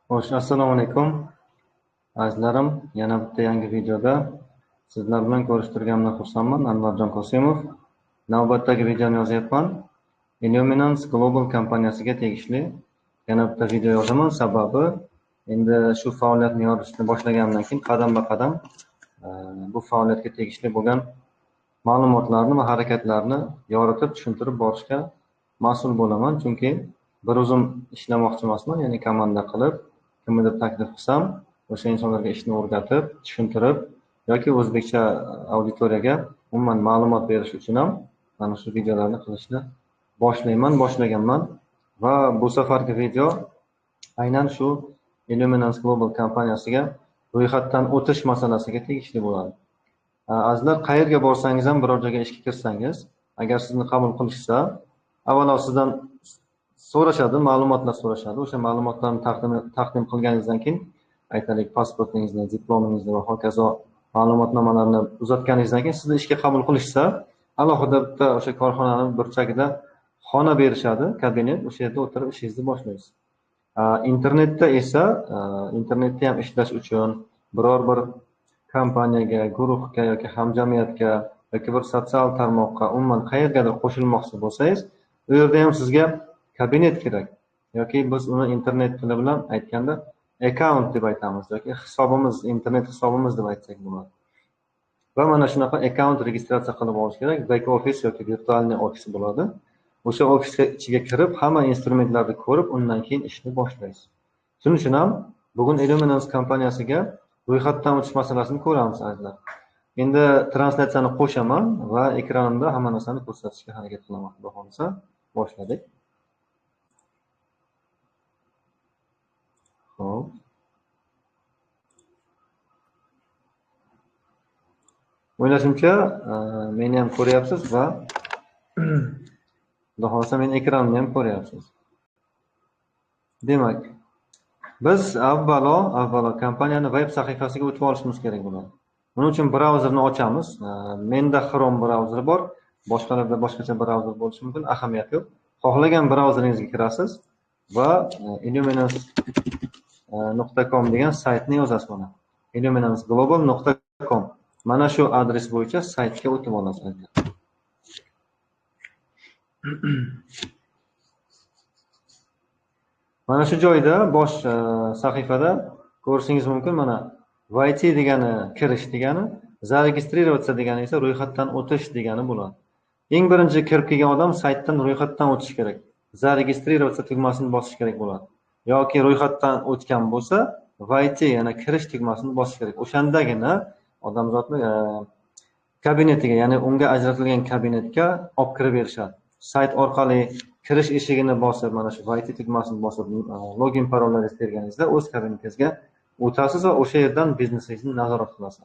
Xo'sh, assalomu alaykum. Azizlarim, yana bitta yangi videoda sizlar bilan ko'rishtirganimdan xursandman. Anvarjon Qosimov. Navbatdagi videoni yozyapman. Illuminance Global kompaniyasiga tegishli yana bitta video yozaman. Sababi endi shu faoliyatni yoritishni boshlaganimdan keyin qadam-ba-qadam bu faoliyatga tegishli bo'lgan ma'lumotlarni va harakatlarni yoritib, tushuntirib borishga mas'ul bo'laman. Chunki bir o'zim ishlamoqchi emasman, ya'ni komanda qilib, kimnidir taklif qilsam, o'sha insonlarga ishni o'rgatib, tushuntirib yoki o'zbekcha auditoriyaga umuman ma'lumot berish uchun ham mana shu videolarni qilishni boshlaganman va bu safargi video aynan shu Illuminance Global kompaniyasiga ro'yxatdan o'tish masalasiga tegishli bo'ladi. Azizlar, qayerga borsangiz ham, biror joyga ishga kirsangiz, agar sizni qabul qilishsa, avvalo sizdan so'rashadi, ma'lumotlar so'rashadi. O'sha ma'lumotlarni taqdim qilganingizdan keyin, aytaylik, pasportingizni, diplomingizni va hokazo ma'lumotnomalarni uzatganingizdan keyin sizni ishga qabul qilishsa, alohida bitta o'sha korxonaning burchagida xona berishadi, kabinet, o'sha yerda o'tirib ishingizni boshlaysiz. Internetda esa, internetda ham ishlash uchun biror bir kompaniyaga, guruhga yoki hamjamiyatga yoki bir sotsial tarmoqqa, umuman qayergadir qo'shilmoqchi bo'lsangiz, u yerda ham sizga kabinet kerak yoki biz uni internet tili bilan aytganda account deb aytamiz yoki hisobimiz, internet hisobimiz deb aytsak bo'ladi. Va mana shunaqa account registratsiya qilib olish kerak. Back office yoki virtualniy ofis bo'ladi. O'sha ofisga ichiga kirib, hamma instrumentlarni ko'rib, undan keyin ishni boshlaysiz. Shuning uchun ham bugun Illuminance kompaniyasiga ro'yxatdan o'tish masalasini ko'ramiz, azizlar. Endi translyatsiyani qo'shaman va ekranimda hamma narsani ko'rsatishga harakat qilaman. Xudo xolisa, boshladik. Xo'p. O'ylashimcha, meni ham ko'ryapsiz va Xudo xolisa men ekranimni ham ko'ryapsiz. Demak, biz avvalo kompaniyani web sahifasiga o'tib olishimiz kerak bo'ladi. Buning uchun brauzerni ochamiz. Menda Chrome brauzeri bor, boshqalarda boshqacha brauzer bo'lishi mumkin, ahamiyati yo'q. Xohlagan brauzeringizga kirasiz va illuminance.com degan saytni yozasiz mana. illuminanceglobal.com. Mana shu adres bo'yicha saytga o'tib olasiz. Mana shu joyda bosh sahifada ko'rishingiz mumkin. Mana YT degani kirish degani, zaregistrироваться degani esa ro'yxatdan o'tish degani bo'ladi. Eng birinchi kirib kelgan odam saytdan ro'yxatdan o'tish kerak. Zaregistrироваться tugmasini bosish kerak bo'ladi. Yoki ro'yxatdan o'tgan bo'lsa, YT yana kirish tugmasini bosish kerak. O'shandagina odamzodni kabinetiga, ya'ni unga ajratilgan kabinetga olib kirib berishadi. Sayt orqali kirish eshigini bosib, mana shu YT tugmasini bosib, login parollaringizni berganingizda o'z kabinetingizga o'tasiz va o'sha yerdan biznesingizni nazorat qilasiz.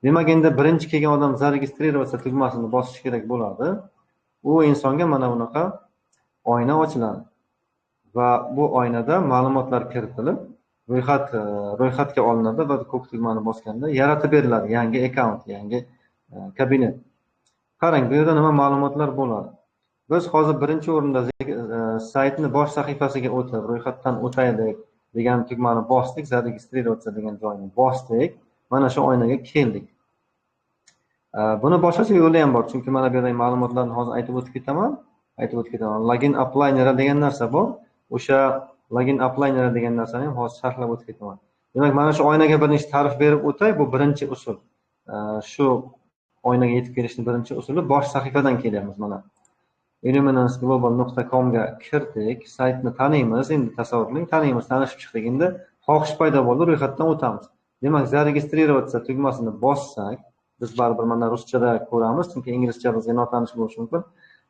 Demak, endi birinchi kelgan odam zaregistrироваться tugmasini bosish kerak bo'ladi. U insonga mana bunaqa oyna ochiladi. Va bu oynada ma'lumotlar kiritilib, ro'yxatga olinadi va ko'k tugmani bosganda yaratib beriladi yangi account, yangi kabinet. Qarang, bu yerda nima ma'lumotlar bo'ladi. Biz hozir birinchi o'rinda saytni bosh sahifasiga o'tib, ro'yxatdan o'taylik degan tugmani bosdik, zaregistrироваться degan joyni bosdik. Mana shu oynaga keldik. Buni boshqacha yo'li ham bor, chunki mana bu yerdagi ma'lumotlarni hozir aytib o'tib ketaman. Login apply degan narsa bor. O'sha login apply degan narsani ham hozir sharhlab o'tib ketaman. Demak, mana shu oynaga bir nechta ta'rif berib o'tay, bu birinchi usul. Shu oynaga yetib kelishning birinchi usuli bosh sahifadan kelyapmiz mana. illuminanceglobal.com ga kirdik, saytni taniymiz, endi tasavvur qiling, tanishib chiqdik, endi xohish paydo bo'ldi, ro'yxatdan o'tamiz. Demak, zaregistrироваться tugmasini bossak, biz baribir mana ruschada ko'ramiz, chunki inglizcha bizga notanish bo'lishi mumkin.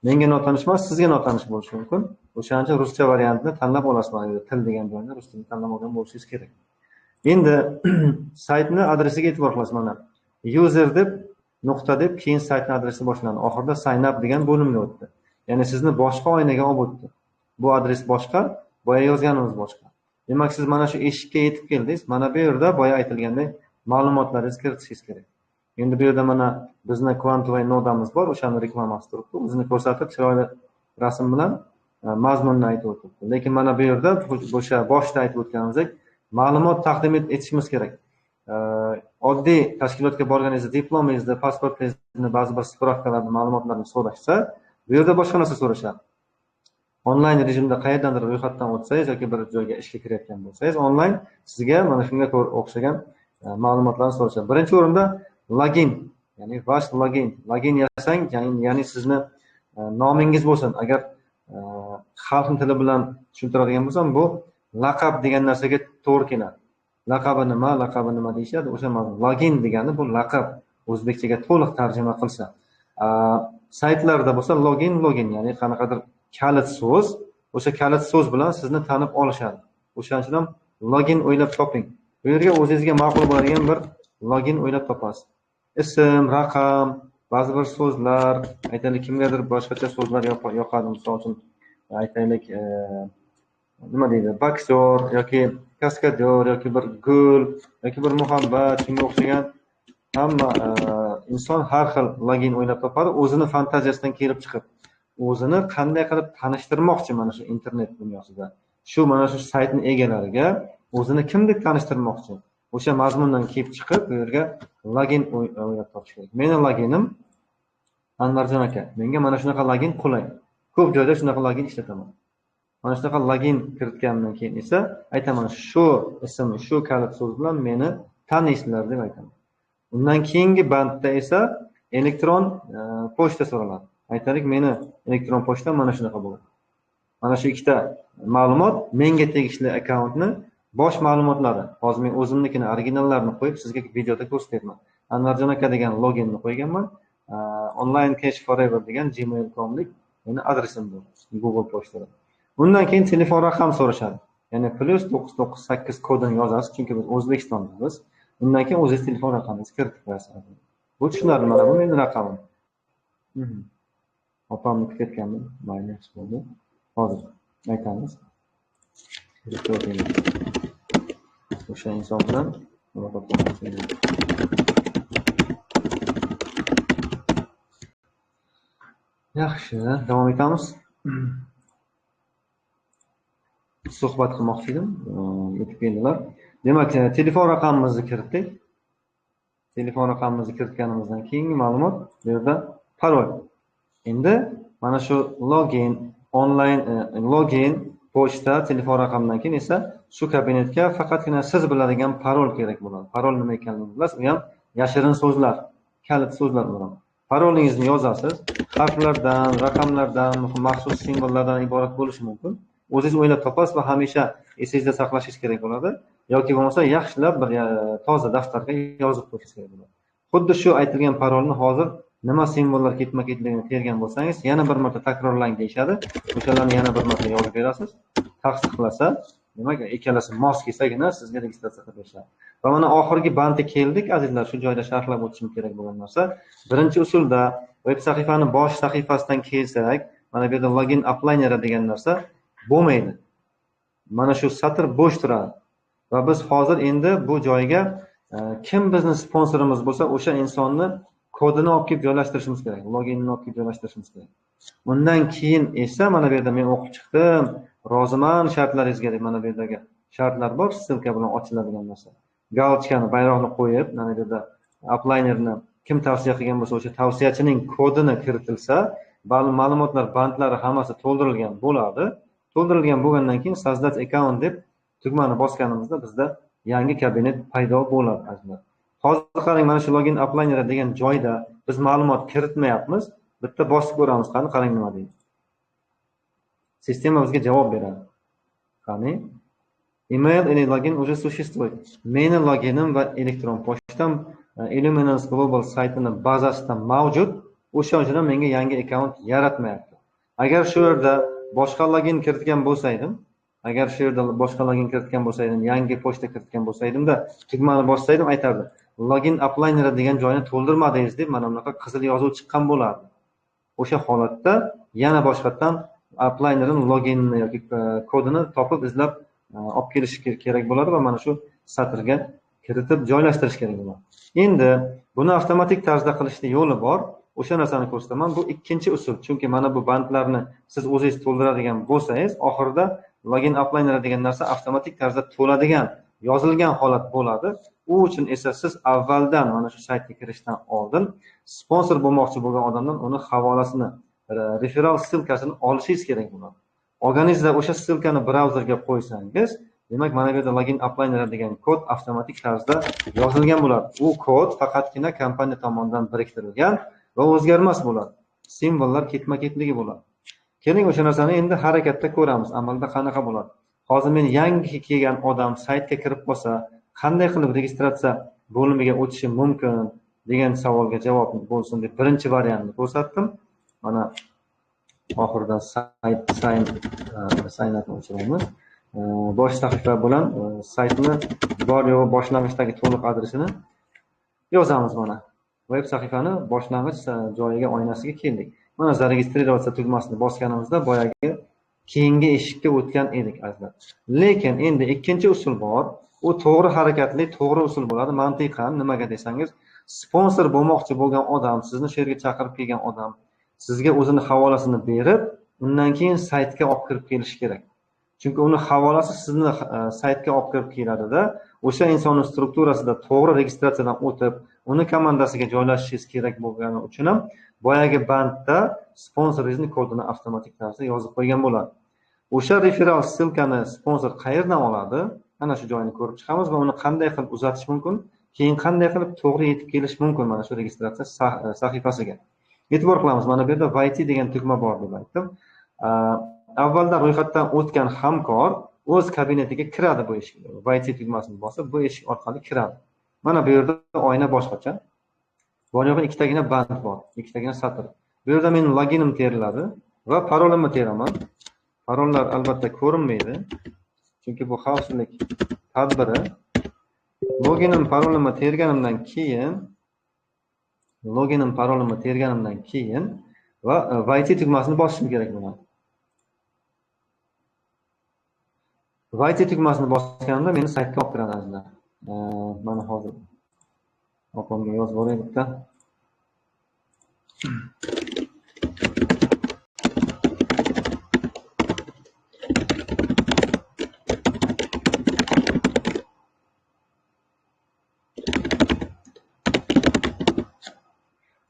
Menga notanish emas, sizga notanish bo'lishi mumkin. O'shaning uchun ruscha variantini tanlab olasiz, mana til degan joyda rus tilini tanlab olgan bo'lishingiz kerak. Endi saytni adresiga e'tibor qilasiz mana. User deb nuqta deb keyin saytni adresi boshlandi. Oxirida sign up degan bo'limga o'tdi. Ya'ni sizni boshqa oynaga olib o'tdi. Bu adres boshqa, boya yozganimiz boshqa. Demak, siz mana shu eshikka yetib keldingiz. Mana bu yerda boya aytilgandek ma'lumotlaringizni kiritishingiz kerak. Endi bu yerda mana bizni Quantvay nodamiz bor, o'shani reklamasi turibdi. O'zini ko'rsatib, chiroyli rasm bilan mazmunni aytib o'tibdi. Lekin mana bu yerda o'sha boshda aytib o'tganimizdek ma'lumot taqdim etishimiz kerak. Oddiy tashkilotga borganingizda diplomingizni, pasportingizni, ba'zi bir spravkalarni, ma'lumotlarni so'rashsa, bu yerda boshqa narsa so'rashadi. Onlayn rejimda qayerdandir ro'yxatdan o'tsangiz yoki bir joyga ishga kirayotgan bo'lsangiz, onlayn sizga mana shunga o'xshagan ma'lumotlarni so'rashadi. Birinchi o'rinda login, ya'ni vash login yasang, ya'ni sizni nomingiz bo'lsin. Agar xalq tili bilan tushuntiradigan bo'lsam, bu laqab degan narsaga to'g'ri keladi. Laqabi nima deyishadi? O'sha login degani bu laqab. O'zbekchaga to'liq tarjima qilsa. Saytlarda bo'lsa login, ya'ni qanaqadir kalit so'z, o'sha kalit so'z bilan sizni tanib olishadi. O'shaning uchun ham login o'ylab toping. Bu yerga o'zingizga ma'qul bo'ladigan bir login o'ylab topasiz. Ism, raqam, ba'zi bir so'zlar, aytaylik kimgadir boshqacha so'zlar yoqadi, misol uchun aytaylik nima deydi? Boksyor yoki kaskadyor yoki bir gul yoki bir muhabbat, shunga o'xshagan hamma inson har xil login o'ylab topadi, o'zini fantaziyasidan kelib chiqib. O'zini qanday qilib tanishtirmoqchi mana shu internet dunyosida. Mana shu saytning egalariga o'zini kimdek tanishtirmoqchi. O'sha mazmundan kelib chiqib, bu yerga login o'ylab topish kerak. Meni loginim Anvarjon aka. Menga mana shunaqa login qulay. Ko'p joyda shunaqa login ishlataman. Mana shunaqa login kiritgandan keyin esa aytaman, shu ism, shu kalit so'z bilan meni taniysizlar deb aytaman. Undan keyingi bandda esa elektron pochta so'raladi. Aytaylik, meni elektron pochtam mana shunaqa bo'ladi. Mana shu ikkita ma'lumot menga tegishli akkauntni bosh ma'lumotlari. Hozir men o'zimnikini originallarini qo'yib sizga videoda ko'rsatyapman. Anvarjon aka degan loginni qo'yganman. Online cash forever degan gmail.comlik meni adresim bor Google pochtada. Undan keyin telefon raqam so'rashadi. Ya'ni +998 kodini yozasiz, chunki biz O'zbekistondamiz. Undan keyin o'zingiz telefon raqamingizni kiritib qo'yasiz. Bu tushunarli, mana bu mening raqamim. Opamni kutayotgandim. Mayli, yaxshi bo'ldi. Hozir aytamiz. O'sha inson bilan muloqot qilamiz. Yaxshi, davom etamiz. Suhbat qilmoqchi edim, yetib keldilar. Demak, telefon raqamimizni kiritdik. Telefon raqamimizni kiritganimizdan keyingi ma'lumot bu yerda parol. Endi mana shu login, pochta, telefon raqamidan keyin esa shu kabinetga faqatgina siz biladigan parol kerak bo'ladi. Parol nima ekanligini bilasiz, u ham yashirin so'zlar, kalit so'zlar bo'ladi. Parolingizni yozasiz. Harflardan, raqamlardan, maxsus simbollardan iborat bo'lishi mumkin. O'zingiz o'ylab topasiz va hamisha esingizda saqlashingiz kerak bo'ladi. Yoki bo'lmasa yaxshilab bir toza daftarga yozib qo'yishingiz kerak bo'ladi. Xuddi shu aytilgan parolni hozir nima simbollar ketma-ketligini tergan bo'lsangiz, yana bir marta takrorlang deyshadi. O'shalarni yana bir marta yozib berasiz. Tasdiqlasa, demak, ikkalasi mos kelsagina sizga registratsiya qilib berishadi. Va mana oxirgi bandga keldik, azizlar. Shu joyda sharhlab o'tishim kerak bo'lgan narsa. Birinchi usulda veb sahifani bosh sahifasidan kelsak, mana bu yerda login upliner degan narsa bo'lmaydi. Mana shu satr bo'sh turadi. Va biz hozir endi bu joyga kim bizning sponsorimiz bo'lsa, o'sha insonni kodini olib kelib joylashtirishimiz kerak, loginini olib kelib joylashtirishimiz kerak. Undan keyin esa mana bu yerda men o'qib chiqdim, roziman shartlaringizga deb mana bu yerdagi shartlar bor, ssilka bilan ochiladigan narsa. Galchkani, bayroqni qo'yib, mana bu yerda uplinerni kim tavsiya qilgan bo'lsa, o'sha tavsiyachining kodini kiritilsa, ma'lumotlar bandlari hammasi to'ldirilgan bo'ladi. To'ldirilgan bo'lgandan keyin sozdать account deb tugmani bosganimizda bizda yangi kabinet paydo bo'ladi, azizlar. Hozir qarang, mana shu login upliner degan joyda biz ma'lumot kiritmayapmiz. Bitta bosib ko'ramiz, qani qarang nima deydi. Sistema bizga javob beradi. Qani? Email или login уже существует. Meni loginim va elektron pochtam Illuminance Global saytini bazasida mavjud. O'sha uchun menga yangi akkaunt yaratmayapti. Agar shu yerda boshqa login kiritgan bo'lsaydim, yangi pochta kiritgan bo'lsaydim-da, tugmani bossaydim, aytardi. Login upliner degan joyni to'ldirmadingiz deb mana bunaqa qizil yozuv chiqqan bo'lardi. O'sha holatda yana boshqatdan uplinerning loginini yoki kodini topib izlab olib kelish kerak bo'ladi va mana shu satrga kiritib joylashtirish kerak bo'ladi. Endi buni avtomatik tarzda qilishning yo'li bor. o'sha narsani ko'rsataman. Bu ikkinchi usul. Chunki mana bu bandlarni siz o'zingiz to'ldiradigan bo'lsangiz, oxirida login upline degan narsa avtomatik tarzda to'ladigan, yozilgan holat bo'ladi. U uchun esa siz avvaldan mana shu saytga kirishdan oldin sponsor bo'lmoqchi bo'lgan odamdan uni havolasini, referral ssilkasini olishingiz kerak bo'ladi. Olganingizda o'sha ssilkani brauzerga qo'ysangiz, demak mana bu yerda login upline degan kod avtomatik tarzda yozilgan bo'ladi. U kod faqatgina kompaniya tomonidan biriktirilgan va o'zgarmas bo'ladi. Simvollar ketma-ketligi bo'ladi. Keling o'sha narsani endi harakatda ko'ramiz, amalda qanaqa bo'ladi. Hozir men yangi kelgan odam saytga kirib qolsa, qanday qilib registratsiya bo'limiga o'tishi mumkin degan savolga javob bo'lsin deb birinchi variantni ko'rsatdim. Mana oxirida sayt o'chiramiz. Bosh sahifa bilan saytni bor yo'g'i boshlang'ichdagi to'liq adresini yozamiz mana. Web sahifani boshlang'ich joyiga oynasiga keldik. Mana zaregistrироваться tugmasini bosganimizda boyagi keyingi eshikka o'tgan edik azizlar. Lekin endi ikkinchi usul bor. U to'g'ri harakatli, to'g'ri usul bo'ladi. Mantiqan nimaga desangiz, sponsor bo'lmoqchi bo'lgan odam, sizni shu yerga chaqirib kelgan odam sizga o'zini havolasini berib, undan keyin saytga olib kirib kelish kerak. Chunki uni havolasi sizni saytga olib kirib keladi-da, o'sha insonning strukturasida to'g'ri registratsiyadan o'tib, uni komandasiga joylashishingiz kerak bo'lgani uchun ham boyagi bandda sponsoringizni kodini avtomatik tarzda yozib qo'ygan bo'ladi. O'sha referral ssilkani sponsor qayerdan oladi? Ana shu joyini ko'rib chiqamiz va uni qanday qilib uzatish mumkin, keyin qanday qilib to'g'ri yetib kelish mumkin mana shu registratsiya sahifasiga. E'tibor qilamiz, mana bu yerda YT degan tugma bor deb aytdim. Avvaldan ro'yxatdan o'tgan hamkor o'z kabinetiga kiradi bu eshik. YT tugmasini bosib, bu eshik orqali kiradi. Mana bu yerda oyna boshqacha. Bu yoqda ikkitagina band bor, ikkitagina satr. Bu yerda mening loginim teriladi va parolimni teraman. Parollar albatta ko'rinmaydi. Chunki bu xavfsizlik tadbiri. Loginim, parolimni terganimdan keyin va YT tugmasini bosishim kerak bo'ladi. YT tugmasini bosganimda meni saytga olib kiradi azizlar. Mana hozir opamga yozib yuboray bitta.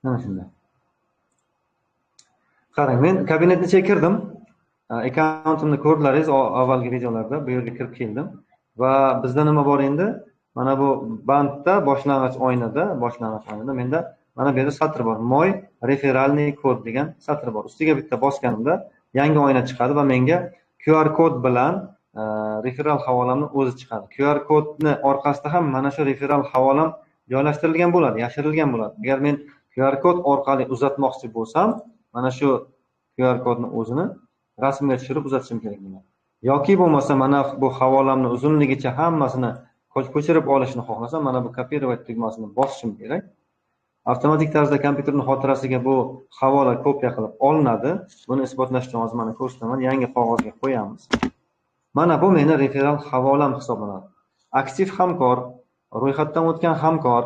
Mana shunday. Qarang, men kabinetni chekirdim. Accountimni ko'rdingiz avvalgi videolarda, bu yerga kirib keldim va bizda nima bor endi? Mana bu bandda boshlang'ich oynada menda mana bu yerda satr bor. Moy referalniy kod degan satr bor. Ustiga bitta bosganimda yangi oyna chiqadi va menga QR kod bilan referal havolamni o'zi chiqadi. QR kodni orqasida ham mana shu referal havolam joylashtirilgan bo'ladi, yashirilgan bo'ladi. Agar men QR kod orqali uzatmoqchi bo'lsam, mana shu QR kodni o'zini rasmga tushirib uzatishim kerak bo'ladi. Yoki bo'lmasa mana bu havolamni uzunligicha hammasini ko'chirib olishni xohlasam, mana bu kopировать tugmasini bosishim kerak. Avtomatik tarzda kompyuterning xotirasiga bu havola kopiya qilib olinadi. Buni isbotlash uchun hozir mana ko'rsataman. Yangi qog'ozga qo'yamiz. Mana bu meni referal havolam hisoblanadi. Aktiv hamkor, ro'yxatdan o'tgan hamkor,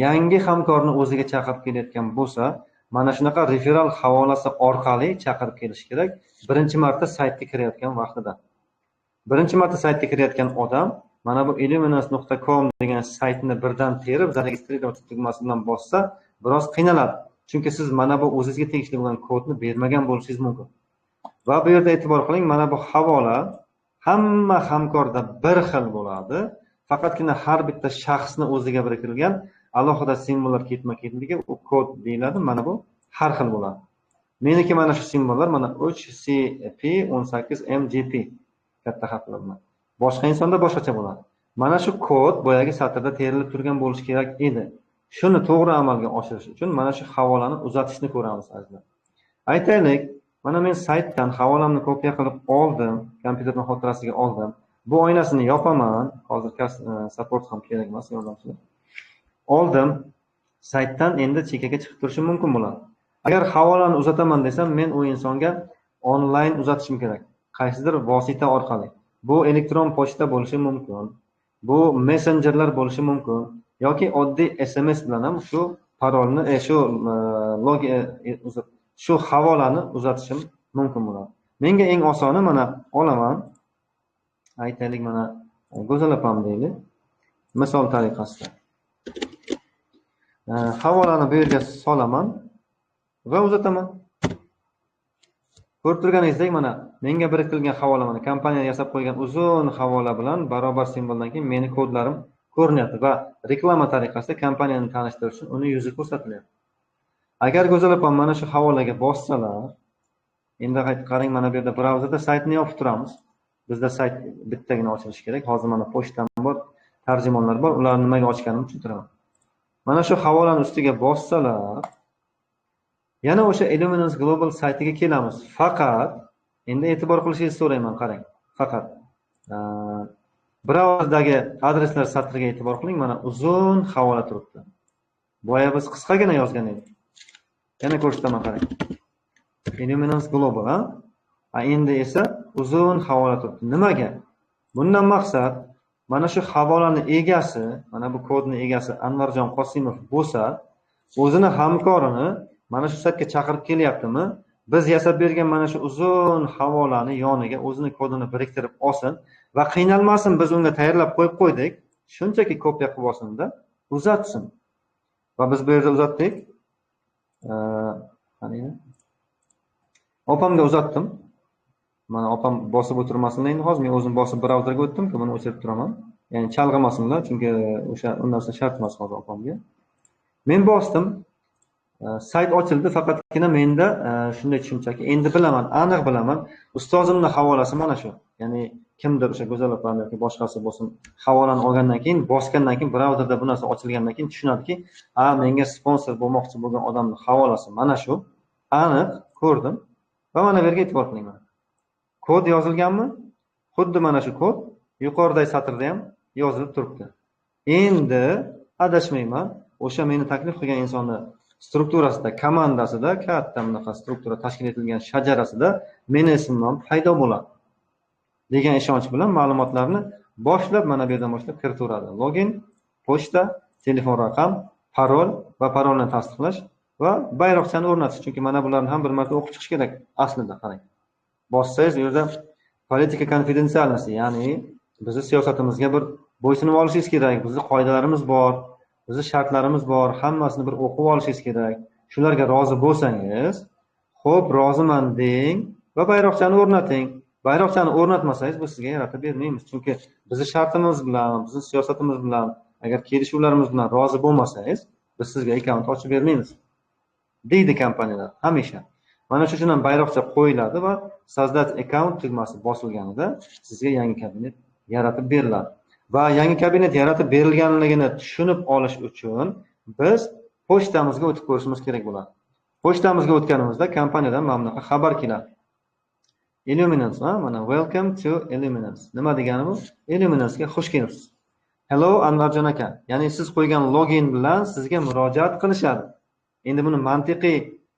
yangi hamkorni o'ziga chaqirib kelayotgan bo'lsa, mana shunaqa referal havolasi orqali chaqirib kelish kerak. Birinchi marta saytga kirayotgan vaqtida. Birinchi marta saytga kirayotgan odam mana bu illuminance.com degan saytni birdan terib, zaregistrироваться tugmasi bilan bossa, biroz qiynaladi. Chunki siz mana bu o'zingizga tegishli bo'lgan kodni bermagan bo'lishingiz mumkin. Va bu yerda e'tibor qiling, mana bu havola hamma hamkorda bir xil bo'ladi. Faqatgina har bitta shaxsni o'ziga biriktirilgan alohida simvollar ketma-ketligi u kod deyiladi. Mana bu har xil bo'ladi. Meniki mana shu simvollar mana HCP18MGP katta harflar bilan. Boshqa insonda boshqacha bo'ladi. Mana shu kod boyagi satrda terilib turgan bo'lishi kerak edi. Shuni to'g'ri amalga oshirish uchun mana shu havolani uzatishni ko'ramiz azizlar. Aytaylik, mana men saytdan havolamni kopiya qilib oldim, kompyuterning xotirasiga oldim. Bu oynasini yopaman. Hozir support ham kerak emas, yordamchilar. Oldim. Saytdan endi chekkaga chiqib turishim mumkin bo'ladi. Agar havolani uzataman desam, men u insonga onlayn uzatishim kerak. Qaysidir vosita orqali. Bu elektron pochta bo'lishi mumkin. Bu messenjerlar bo'lishi mumkin yoki oddiy SMS bilan ham shu parolni shu havolani uzatishim mumkin bo'ladi. Menga eng osoni mana olaman. Aytaylik mana Go'zal opam deylik. Misol tariqasida. Havolani bu yerga solaman va uzataman. Ko'rib turganingizdek mana menga biriktirilgan havola mana kompaniya yasab qo'ygan uzun havola bilan barobar simvoldan keyin meni kodlarim ko'rinyapti va reklama tariqasida kompaniyani tanishtirish uchun uni yuzi ko'rsatilyapti. Agar Go'zal opam mana shu havolaga bossalar, endi qarang mana bu yerda brauzerda saytni yopib turamiz. Bizda sayt bittagina ochilishi kerak. Hozir mana pochtam bor, tarjimonlar bor, ularni nimaga ochganimni tushuntiraman. Mana shu havolani ustiga bossalar, yana o'sha Illuminance Global saytiga kelamiz. Faqat endi e'tibor qilishingizni so'rayman, qarang. Faqat brauzerdagi adreslar satriga e'tibor qiling. Mana uzun havola turibdi. Boya biz qisqagina yozgan edik. Yana ko'rsataman, qarang. Illuminance Global, endi esa uzun havola turibdi. Nimaga? Bundan maqsad mana shu havolani egasi, mana bu kodni egasi Anvarjon Qosimov bo'lsa, o'zini hamkorini mana shu saytga chaqirib kelyaptimi? Biz yasab bergan mana shu uzun havolani yoniga o'zini kodini biriktirib olsin va qiynalmasin, biz unga tayyorlab qo'yib qo'ydik. Shunchaki kopiya qilib olsin-da, uzatsin. Va biz bu yerda uzatdik. Opamga uzatdim. Mana opam bosib o'tirmasin endi hozir men o'zim bosib brauzerga o'tdim-ku, buni o'chirib turaman. Ya'ni chalg'imasinlar, chunki o'sha undan shart emas hozir opamga. Men bosdim. Sayt ochildi, faqatgina menda shunday tushunchaki, endi bilaman, aniq bilaman, ustozimning havolasi mana shu. Ya'ni kimdir o'sha Go'zal opam yoki boshqasi bo'lsin, havolani olgandan keyin, bosgandan keyin brauzerda bu narsa ochilgandan keyin tushunadiki, menga sponsor bo'lmoqchi bo'lgan odamning havolasi mana shu. Aniq ko'rdim va mana bu yerga e'tibor qiling. Kod yozilganmi? Xuddi mana shu kod yuqoridagi satrda ham yozilib turibdi. Endi adashmayman, o'sha meni taklif qilgan insonni strukturasida, komandasida, katta bunaqa struktura tashkil etilgan shajarasida meni ismim ham paydo bo'ladi degan ishonch bilan ma'lumotlarni boshlab mana bu yerdan boshlab kiritaveradi. Login, pochta, telefon raqam, parol va parolni tasdiqlash va bayroqchani o'rnatish. Chunki mana bularni ham bir marta o'qib chiqish kerak aslida, qarang. Bossangiz, bu yerda politika konfidensialnosti, ya'ni bizni siyosatimizga bir bo'ysunib olishingiz kerak. Bizning qoidalarimiz bor, bizning shartlarimiz bor, hammasini bir o'qib olishingiz kerak. Shularga rozi bo'lsangiz, xo'p, roziman deng va bayroqchani o'rnating. Bayroqchani o'rnatmasangiz, biz sizga yaratib bermaymiz. Chunki bizning shartimiz bilan, bizning siyosatimiz bilan, agar kelishuvlarimiz bilan rozi bo'lmasangiz, biz sizga akkaunt ochib bermaymiz, deydi kompaniyalar hamisha. Mana shu uchun ham bayroqcha qo'yiladi va sozdать account tugmasi bosilganida sizga yangi kabinet yaratib beriladi. Va yangi kabinet yaratib berilganligini tushunib olish uchun biz pochtamizga o'tib ko'rishimiz kerak bo'ladi. Pochtamizga o'tganimizda kompaniyadan mana bunaqa xabar keladi. Illuminance, mana welcome to Illuminance. Nima degani bu? Illuminance'ga xush kelibsiz. Hello Anvarjon aka. Ya'ni siz qo'ygan login bilan sizga murojaat qilishadi. Endi buni mantiqiy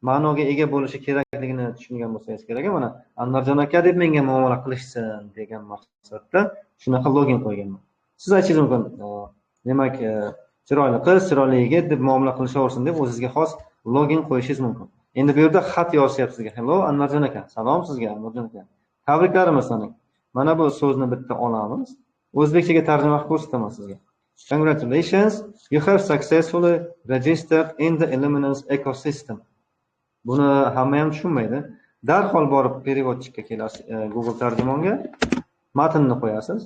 ma'noga ega bo'lishi kerakligini tushungan bo'lsangiz kerak. Mana Anvarjon aka deb menga muomala qilishsin degan maqsadda shunaqa login qo'yganman. Siz aytishingiz mumkin, demak, chiroyli qiz, chiroyli yigit deb muomala qilishaversin deb o'zingizga xos login qo'yishingiz mumkin. Endi bu yerda xat yozishyapti sizga. Hello Anvarjon aka. Salom sizga Anvarjon aka. Tabriklarimiz sana. Mana bu so'zni bitta olamiz. O'zbekchaga tarjima qilib ko'rsataman sizga. Congratulations, you have successfully registered in the Illuminance ecosystem. Buni hamma ham tushunmaydi. Darhol borib переводчикка kelasiz, Google tarjimonga matnni qo'yasiz.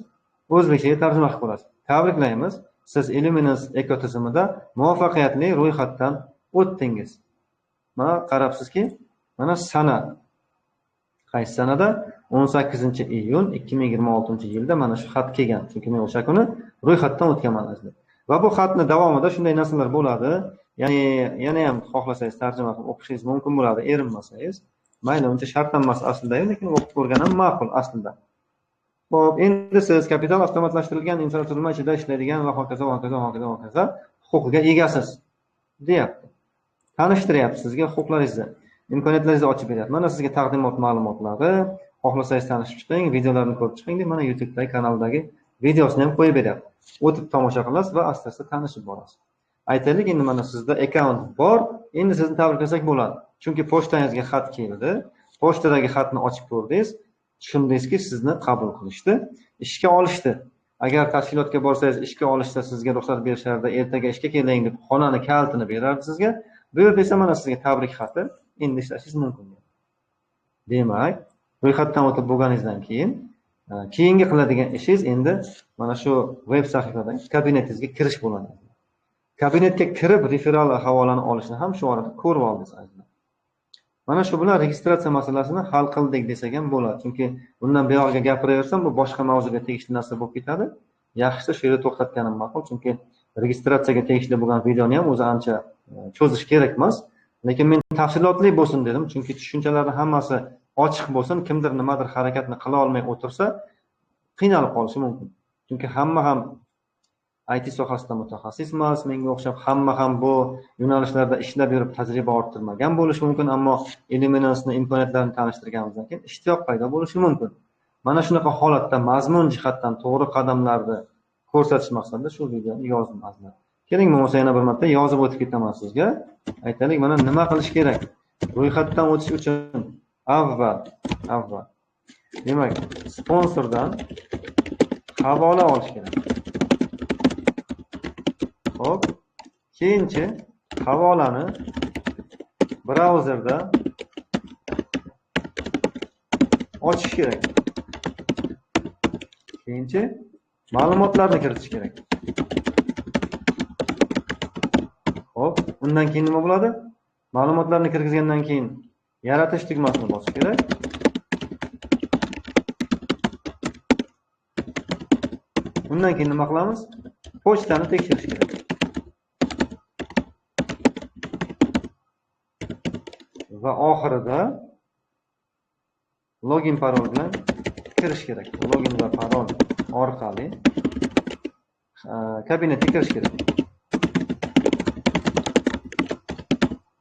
O'zbekchaga tarjima qilib ko'rasiz. Tabriklaymiz. Siz Illuminance ekotizimida muvaffaqiyatli ro'yxatdan o'tdingiz. Mana qarabsizki, mana sana. Qaysi sanada? 18-iyun 2026-yilda mana shu xat kelgan. Chunki men o'sha kuni ro'yxatdan o'tganman aslida. Va bu xatning davomida shunday narsalar bo'ladi. Ya'ni yana ham xohlasangiz tarjima qilib o'qishingiz mumkin bo'ladi, erinmasangiz. Mayli, uncha shart emas aslida, lekin o'qib ko'rgan ham ma'qul aslida. Xo'p, endi siz kapital avtomatlashtirilgan infratuzilma ichida ishlaydigan va hokazo huquqiga egasiz, deyapti. Tanishtiryapti sizga huquqlaringizni, imkoniyatlaringizni ochib beryapti. Mana sizga taqdimot ma'lumotlari, xohlasangiz tanishib chiqing, videolarni ko'rib chiqing deb mana YouTube'dagi kanaldagi videosini ham qo'yib beryapti. O'tib tomosha qilasiz va asta-asta tanishib borasiz. aytaylik, endi mana sizda akkaunt bor, endi sizni tabriklasak bo'ladi. Chunki pochtangizga xat keldi, pochtadagi xatni ochib ko'rdingiz, tushundingizki sizni qabul qilishdi, ishga olishdi. Agar tashkilotga borsangiz, ishga olishsa sizga ruxsat berishardi, ertaga ishga keling deb xonani kalitini berardi sizga. Bu yerda esa mana sizga tabrik xati, endi ishlashingiz mumkin. Demak, ro'yxatdan o'tib bo'lganingizdan keyin keyingi qiladigan ishingiz endi mana shu veb sahifadagi kabinetingizga kirish bo'ladi. Kabinetga kirib referal havolani olishni ham shu orada ko'rib oldingiz. Mana shu bilan registratsiya masalasini hal qildik desak ham bo'ladi. Chunki bundan buyog'iga gapiraversam bu boshqa mavzuga tegishli narsa bo'lib ketadi. Yaxshisi shu yerda to'xtatganim ma'qul, chunki registratsiyaga tegishli bo'lgan videoni ham o'zi ancha cho'zish kerak emas. Lekin men tafsilotli bo'lsin dedim, chunki tushunchalarning hammasi ochiq bo'lsin, kimdir nimadir harakatni qila olmay o'tirsa, qiynalib qolishi mumkin. Chunki hamma ham IT sohasida mutaxassis emas, menga o'xshab hamma ham bu yo'nalishlarda ishlab yurib tajriba orttirmagan bo'lishi mumkin, ammo Illuminansning imkoniyatlarini tanishtirganimizdan keyin ishtiyoq paydo bo'lishi mumkin. Mana shunaqa holatda mazmun jihatdan to'g'ri qadamlarni ko'rsatish maqsadida shu videoni yozdim azizlar. Keling, bo'lmasa yana bir marta yozib o'tib ketaman sizga. Aytaylik, mana nima qilish kerak? Ro'yxatdan o'tish uchun avval demak, sponsordan havola olish kerak. Hop, keyinchi havolani brauzerda ochish kerak. Keyinchi ma'lumotlarni kiritish kerak. Hop, undan keyin nima bo'ladi? Ma'lumotlarni kirgizgandan keyin yaratish tugmasini bosish kerak. Undan keyin nima qilamiz? Pochtani tekshirish kerak. Va oxirida login parol bilan kirish kerak. Login va parol orqali kabinetga kirish kerak.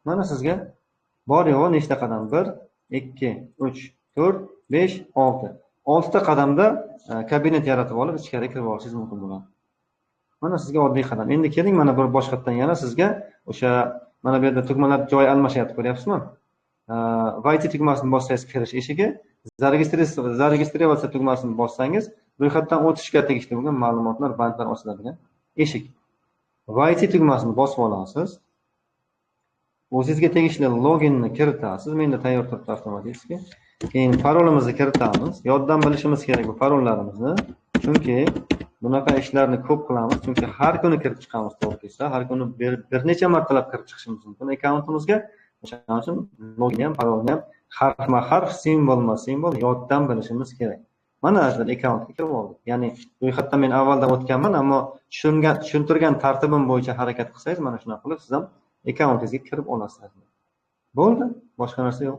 Mana sizga bor yo'g'i nechta qadam? 1, 2, 3, 4, 5, 6. 6 ta qadamda kabinet yaratib olib, ichkariga kirib olishingiz mumkin bo'ladi. Mana sizga oddiy qadam. Endi keling, mana bir boshqatdan yana sizga o'sha mana bu yerda tugmalar joy almashyapti, ko'ryapsizmi? Vayt tugmasini bossangiz kirish eshigi, zaregistratsiya tugmasini bossangiz ro'yxatdan o'tishga tegishli bo'lgan ma'lumotlar, bandlar ochiladigan eshik. Vayt tugmasini bosib olasiz. O'zingizga tegishli loginni kiritasiz. Menda tayyor turibdi avtomatik. Keyin parolimizni kiritamiz. Yoddan bilishimiz kerak bu parollarimizni. Chunki bunaqa ishlarni ko'p qilamiz. Chunki har kuni kirib chiqamiz, to'g'ri kelsa, har kuni bir necha martalab kirib chiqishimiz mumkin akkauntimizga. O'shaning uchun login ham, parolni ham harf-harf, simbol yoddan bilishimiz kerak. Mana hozir akkauntga kirib oldik. Ya'ni ro'yxatdan men avvaldan o'tganman, ammo tushuntirgan tartibim bo'yicha harakat qilsangiz, mana shunaqa qilib siz ham akkauntingizga kirib olasiz. Bo'ldi, boshqa narsa yo'q.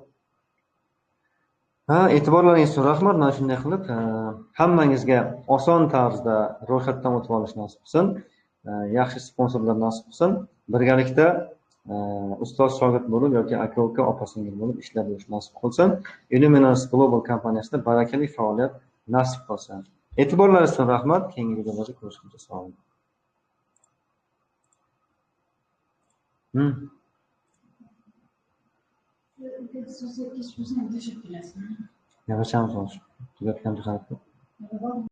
E'tiborlaringiz uchun rahmat. Mana shunday qilib hammangizga oson tarzda ro'yxatdan o'tib olish nasib qilsin. Yaxshi sponsorlar nasib qilsin. Birgalikda ustoz shogird bo'lib yoki aka-uka, opa-singil bo'lib ishlab yurish nasib qilsin. Illuminance Global kompaniyasida barakali faoliyat nasib qilsin. E'tiborlaringiz uchun rahmat. Keyingi videolarda ko'rishguncha sog' bo'ling. Yavaşam sonuç. Tugatgan jihatda.